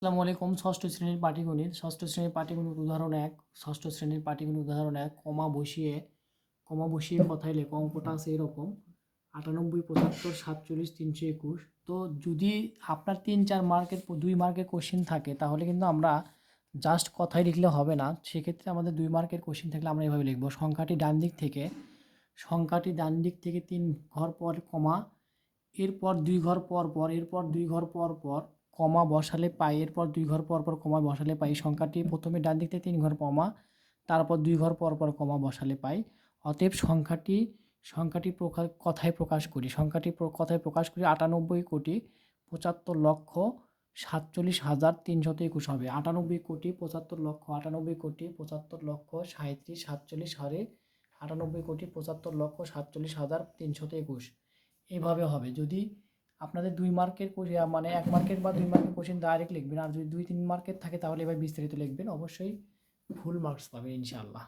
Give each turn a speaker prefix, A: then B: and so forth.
A: আসসালামু আলাইকুম। ষষ্ঠ শ্রেণীর পাটিগণিত উদাহরণ ১। ষষ্ঠ শ্রেণীর পাটিগণিত উদাহরণ ১ কমা বসিয়ে কথায় লেখো। অঙ্কটা আছে এরকম ৯৮, ৭৫, ৪৭, ৩২১। তো যদি আপনার ৩-৪ মার্কের ২ মার্কের কোশ্চেন থাকে তাহলে কিন্তু আমরা জাস্ট কথায় লিখলে হবে না। সেক্ষেত্রে আমাদের 2 মার্কের কোশ্চেন থাকলে আমরা এভাবে লিখব। সংখ্যাটি ডান দিক থেকে ৩ ঘর পর কমা, এরপর 2 ঘর পর পর, এরপর 2 ঘর পর পর কমা বসালে পাই, এরপর 2 ঘর পর পর কমা বসালে পাই। সংখ্যাটি প্রথমে ডান দিক থেকে 3 ঘর কমা, তারপর 2 ঘর পর পর কমা বসালে পাই। অতএব সংখ্যাটি কথায় প্রকাশ করি। কথায় প্রকাশ করি ৯৮,৭৪,৩২১ হবে। ৯৮,৭৪,৩২১ হারে ৯৮,৭৪,৩২১ এভাবে হবে। যদি আপনাদের 2 মার্কের মানে 1 মার্কের বা 2 মার্কের কোশ্চেন ডাইরেক্ট লিখবেন, আর যদি 2-3 মার্কের থাকে তাহলে এবার বিস্তারিত লিখবেন। অবশ্যই ফুল মার্কস পাবেন ইনশাআল্লাহ।